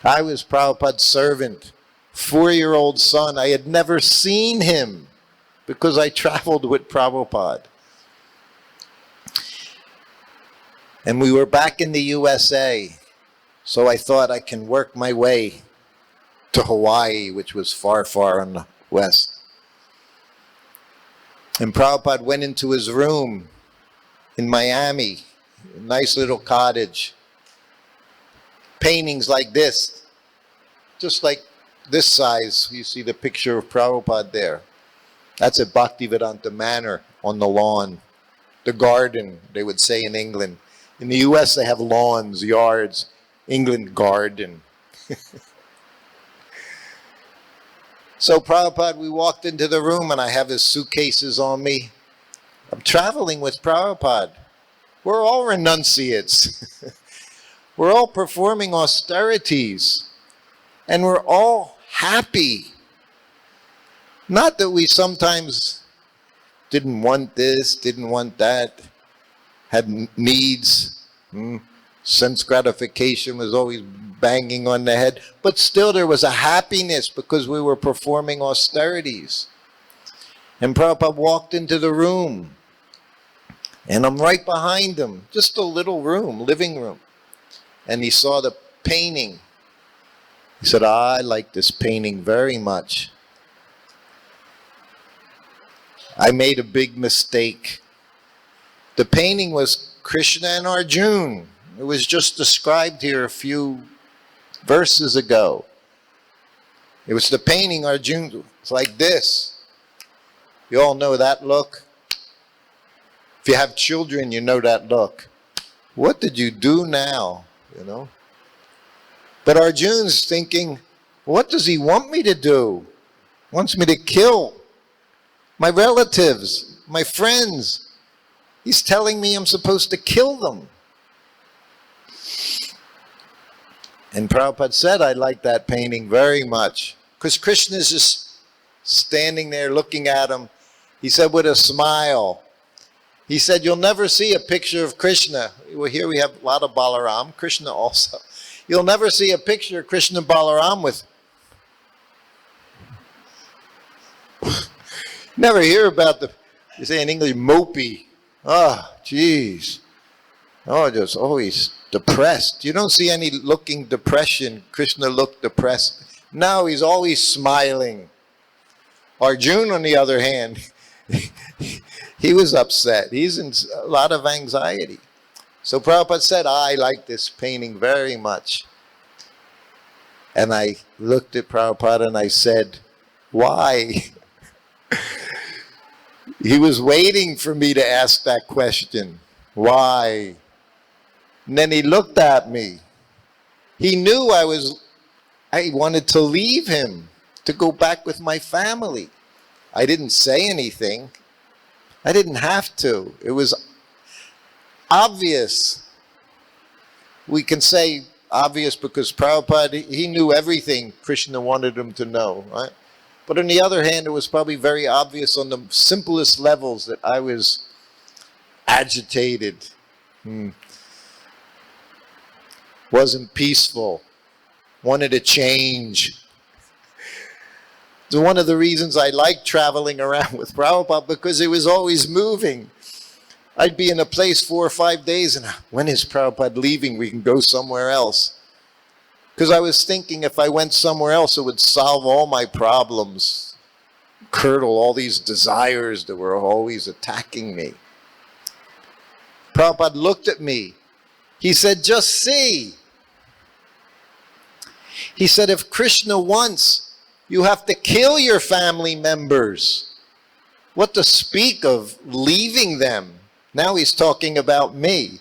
I was Prabhupada's servant, 4-year-old son. I had never seen him because I traveled with Prabhupada. And we were back in the USA, so I thought I can work my way to Hawaii, which was far, far on the west. And Prabhupada went into his room in Miami, a nice little cottage. Paintings like this, just like this size. You see the picture of Prabhupada there. That's at Bhaktivedanta Manor on the lawn. The garden, they would say in England. In the US, they have lawns, yards. England, garden. So Prabhupada, we walked into the room and I have his suitcases on me. I'm traveling with Prabhupada. We're all renunciates. We're all performing austerities. And we're all happy. Not that we sometimes didn't want this, didn't want that, had needs. Sense gratification was always banging on the head. But still there was a happiness because we were performing austerities. And Prabhupada walked into the room. And I'm right behind him. Just a little room, living room. And he saw the painting. He said, I like this painting very much. I made a big mistake. The painting was Krishna and Arjuna. It was just described here a few verses ago. It was the painting Arjuna. It's like this. You all know that look. If you have children, you know that look. What did you do now? You know? But Arjuna's thinking, what does he want me to do? He wants me to kill my relatives, my friends. He's telling me I'm supposed to kill them. And Prabhupada said, I like that painting very much. Because Krishna's just standing there looking at him. He said with a smile. He said, you'll never see a picture of Krishna. Well, here we have a lot of Balaram, Krishna also. You'll never see a picture of Krishna Balaram with... Never hear about the, you say in English, mopey. Oh, geez. Oh, just always depressed. You don't see any looking depression. Krishna looked depressed. No, he's always smiling. Arjuna, on the other hand, he was upset. He's in a lot of anxiety. So Prabhupada said, I like this painting very much. And I looked at Prabhupada and I said, why? He was waiting for me to ask that question. Why? And then he looked at me. He knew I wanted to leave him, to go back with my family. I didn't say anything. I didn't have to. It was obvious. We can say obvious because Prabhupada, he knew everything Krishna wanted him to know, right? But on the other hand, it was probably very obvious on the simplest levels that I was agitated, wasn't peaceful, wanted to change. It's one of the reasons I like traveling around with Prabhupada, because it was always moving. I'd be in a place 4 or 5 days, and when is Prabhupada leaving? We can go somewhere else. Because I was thinking if I went somewhere else, it would solve all my problems, curdle all these desires that were always attacking me. Prabhupada looked at me. He said, just see. He said, if Krishna wants, you have to kill your family members. What to speak of leaving them? Now he's talking about me.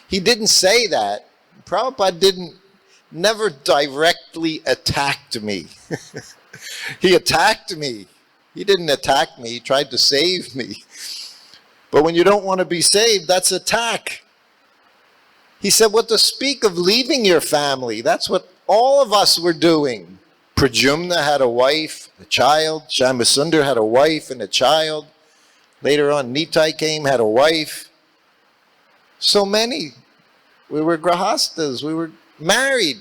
He didn't say that. Prabhupada never directly attacked me. He attacked me. He didn't attack me. He tried to save me. But when you don't want to be saved, that's attack. He said, what to speak of leaving your family? That's what all of us were doing. Pradyumna had a wife, a child. Shyamasundar had a wife and a child. Later on, Nitai came, had a wife. So many. We were grahastas. We were married.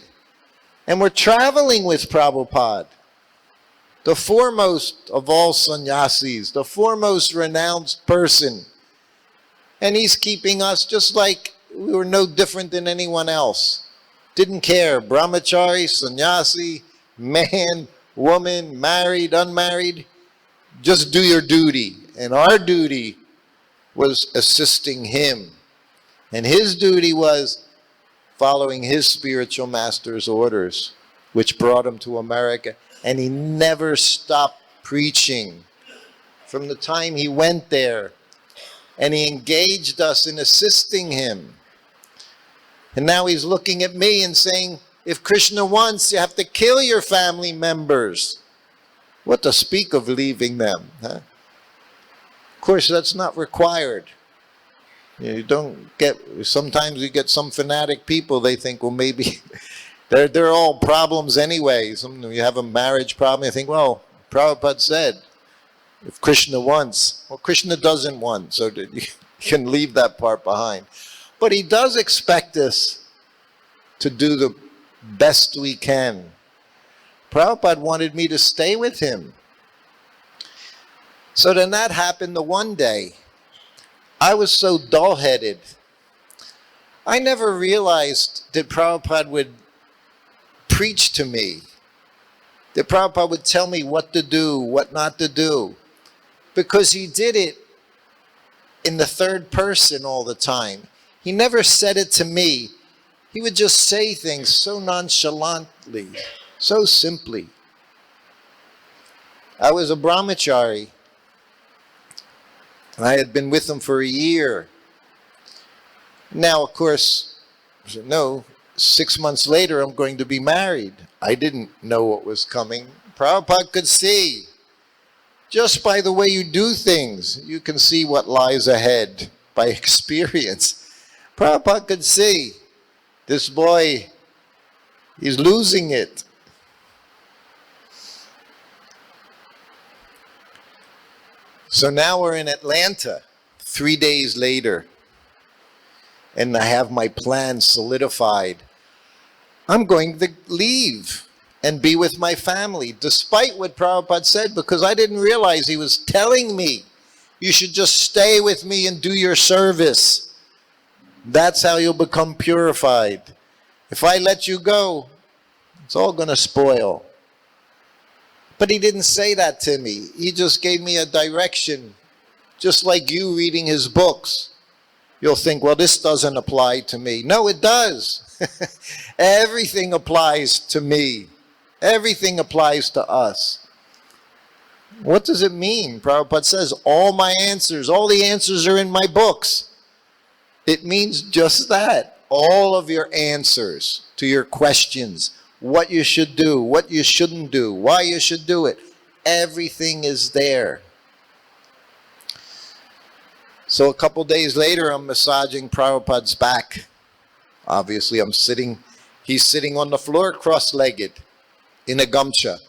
And we're traveling with Prabhupada, the foremost of all sannyasis, the foremost renounced person. And he's keeping us just like we were no different than anyone else. Didn't care, brahmachari, sannyasi, man, woman, married, unmarried, just do your duty. And our duty was assisting him. And his duty was following his spiritual master's orders, which brought him to America. And he never stopped preaching from the time he went there. And he engaged us in assisting him. And now he's looking at me and saying, if Krishna wants, you have to kill your family members. What to speak of leaving them? Huh? Of course, that's not required. You don't get, sometimes you get some fanatic people, they think, well, maybe they're all problems anyway. You have a marriage problem, you think, well, Prabhupada said, if Krishna wants, well, Krishna doesn't want, so you can leave that part behind. But he does expect us to do the best we can. Prabhupada wanted me to stay with him. So then that happened the one day. I was so dull-headed. I never realized that Prabhupada would preach to me. That Prabhupada would tell me what to do, what not to do. Because he did it in the third person all the time. He never said it to me. He would just say things so nonchalantly, so simply. I was a brahmachari. I had been with him for a year. Now, of course, I said, no, 6 months later I'm going to be married. I didn't know what was coming. Prabhupada could see. Just by the way you do things, you can see what lies ahead by experience. Prabhupada could see, this boy, he's losing it. So now we're in Atlanta, 3 days later, and I have my plan solidified. I'm going to leave and be with my family, despite what Prabhupada said, because I didn't realize he was telling me, you should just stay with me and do your service. That's how you'll become purified. If I let you go, it's all going to spoil. But he didn't say that to me. He just gave me a direction. Just like you reading his books. You'll think, well, this doesn't apply to me. No, it does. Everything applies to me. Everything applies to us. What does it mean? Prabhupada says, all my answers, all the answers are in my books. It means just that. All of your answers to your questions, what you should do, what you shouldn't do, why you should do it, everything is there. So a couple days later, I'm massaging Prabhupada's back. Obviously, he's sitting on the floor cross-legged in a gamcha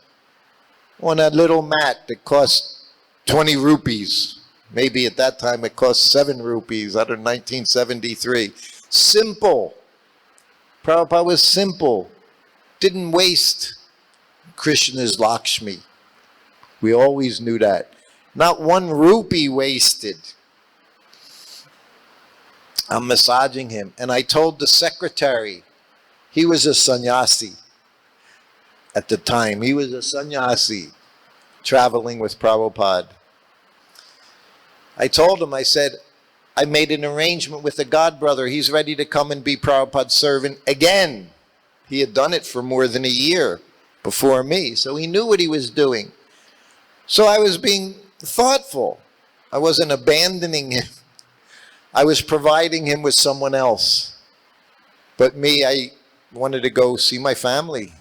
on a little mat that cost 20 rupees. Maybe at that time it cost 7 rupees out of 1973. Simple. Prabhupada was simple. Didn't waste Krishna's Lakshmi. We always knew that. Not 1 rupee wasted. I'm massaging him. And I told the secretary, he was a sannyasi at the time. He was a sannyasi traveling with Prabhupada. I told him, I said, I made an arrangement with a god brother. He's ready to come and be Prabhupada's servant again. He had done it for more than a year before me, so he knew what he was doing. So I was being thoughtful. I wasn't abandoning him. I was providing him with someone else. But me, I wanted to go see my family.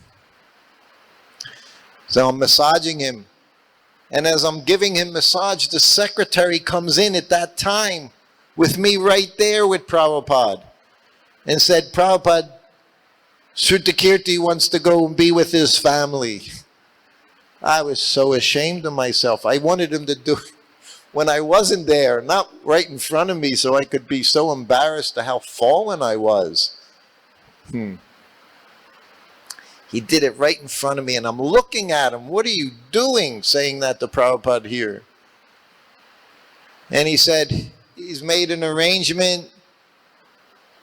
So I'm massaging him. And as I'm giving him massage, the secretary comes in at that time with me right there with Prabhupada and said, Prabhupada, Srutakirti wants to go and be with his family. I was so ashamed of myself. I wanted him to do it when I wasn't there, not right in front of me, so I could be so embarrassed at how fallen I was. He did it right in front of me, and I'm looking at him. What are you doing? Saying that to Prabhupada here. And he said, he's made an arrangement.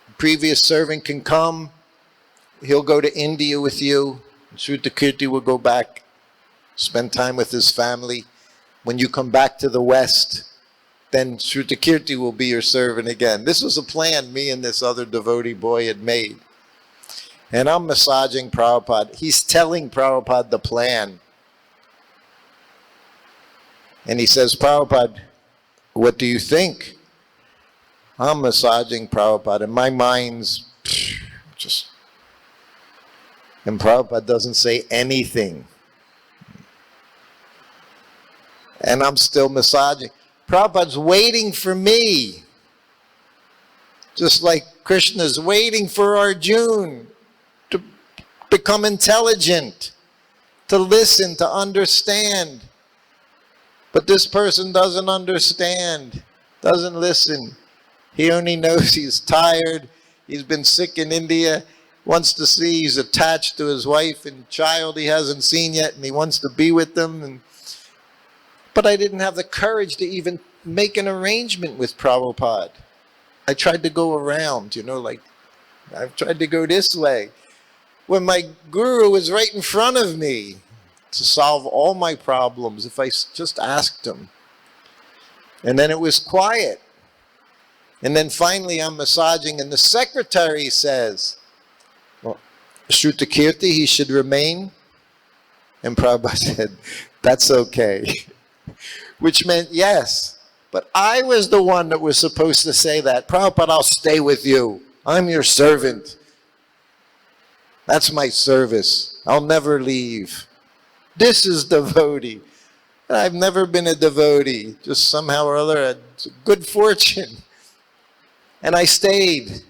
The previous servant can come. He'll go to India with you. Srutakirti will go back, spend time with his family. When you come back to the West, then Srutakirti will be your servant again. This was a plan me and this other devotee boy had made. And I'm massaging Prabhupada. He's telling Prabhupada the plan. And he says, Prabhupada, what do you think? I'm massaging Prabhupada, and my mind's just... And Prabhupada doesn't say anything. And I'm still massaging. Prabhupada's waiting for me. Just like Krishna's waiting for Arjuna to become intelligent, to listen, to understand. But this person doesn't understand, doesn't listen. He only knows he's tired, he's been sick in India, wants to see, he's attached to his wife and child he hasn't seen yet, and he wants to be with them. But I didn't have the courage to even make an arrangement with Prabhupada. I tried to go around, I've tried to go this way. When my guru was right in front of me to solve all my problems, if I just asked him. And then it was quiet. And then finally I'm massaging, and the secretary says, well, Srutakirti, he should remain. And Prabhupada said, that's okay. Which meant yes. But I was the one that was supposed to say that. Prabhupada, I'll stay with you. I'm your servant. That's my service. I'll never leave. This is devotee. I've never been a devotee. Just somehow or other, it's good fortune. And I stayed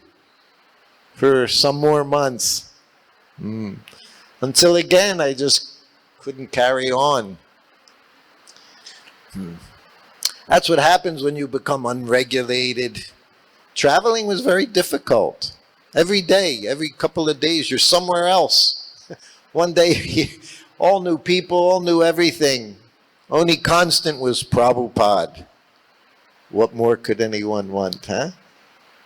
for some more months. Until again, I just couldn't carry on. That's what happens when you become unregulated. Traveling was very difficult. Every day, every couple of days, you're somewhere else. One day, all new people, all new everything. Only constant was Prabhupada. What more could anyone want, huh?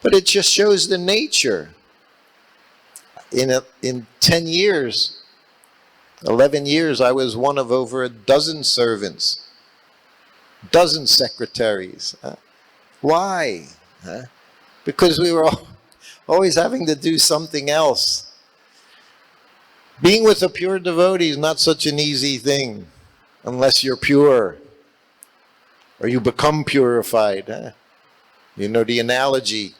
But it just shows the nature. In 10 years, 11 years, I was one of over a dozen servants. Dozen secretaries. Why? Because we were always having to do something else. Being with a pure devotee is not such an easy thing unless you're pure or you become purified. You know the analogy.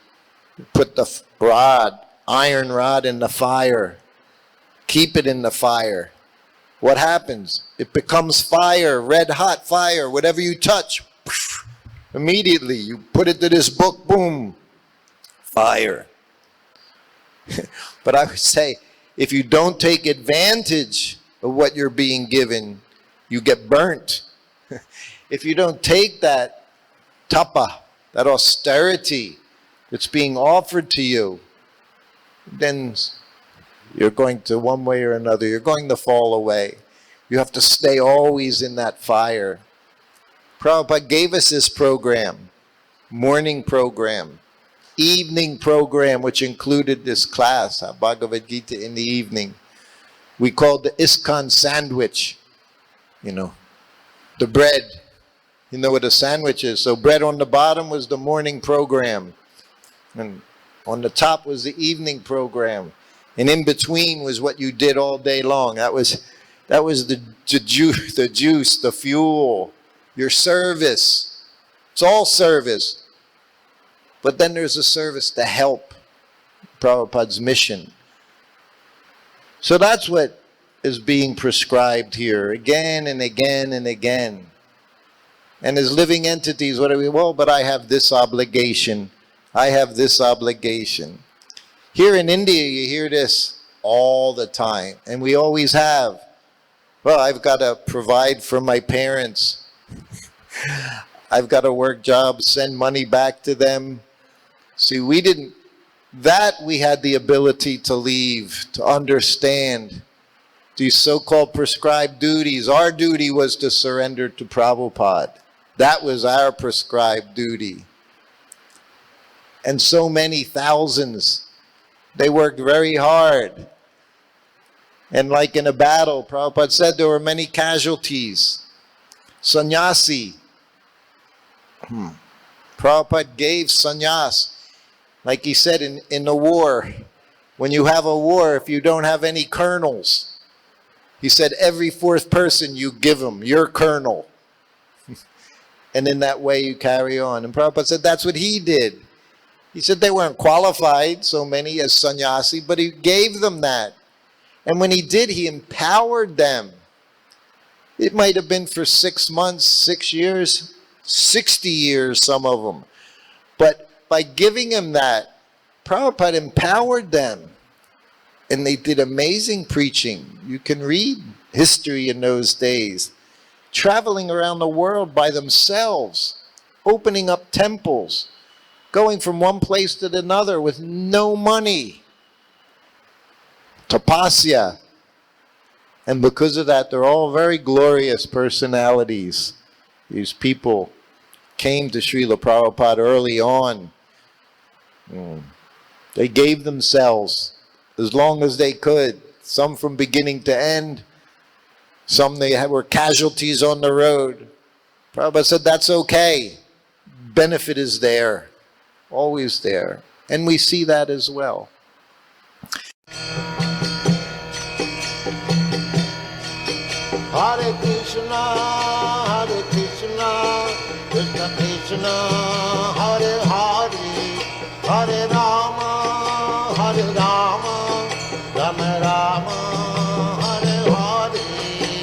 You put the iron rod in the fire. Keep it in the fire. What happens? It becomes fire, red hot fire. Whatever you touch, immediately you put it to this book, boom, fire. But I would say, if you don't take advantage of what you're being given, you get burnt. If you don't take that tapa, that austerity that's being offered to you, then you're going to, one way or another, you're going to fall away. You have to stay always in that fire. Prabhupada gave us this program, morning program, evening program, which included this class, Bhagavad Gita in the evening. We called the ISKCON sandwich, the bread. You know what a sandwich is. So bread on the bottom was the morning program. And on the top was the evening program. And in between was what you did all day long. That was the juice, the fuel, your service. It's all service. But then there's a service to help Prabhupada's mission. So that's what is being prescribed here again and again and again. And as living entities, what are we? Well, but I have this obligation. I have this obligation. Here in India, you hear this all the time, and we always have. Well, I've got to provide for my parents. I've got to work jobs, send money back to them. See, we had the ability to leave, to understand. these so-called prescribed duties. Our duty was to surrender to Prabhupada. That was our prescribed duty. And so many thousands, they worked very hard. And like in a battle, Prabhupada said there were many casualties. Sannyasi. Prabhupada gave sannyas. Like he said in the war, when you have a war, if you don't have any colonels, he said every fourth person you give them, your colonel. And in that way you carry on. And Prabhupada said that's what he did. He said they weren't qualified, so many as sannyasi, but he gave them that. And when he did, he empowered them. It might have been for 6 months, 6 years, 60 years, some of them. But by giving him that, Prabhupada empowered them. And they did amazing preaching. You can read history in those days. Traveling around the world by themselves, opening up temples, going from one place to another with no money. Tapasya. And because of that, they're all very glorious personalities. These people came to Srila Prabhupada early on. They gave themselves as long as they could. Some from beginning to end. Some were casualties on the road. Prabhupada said that's okay. Benefit is there. Always there. And we see that as well. Hare Krishna, Krishna Krishna, Hare Hare, Hare Rama, Rama Rama.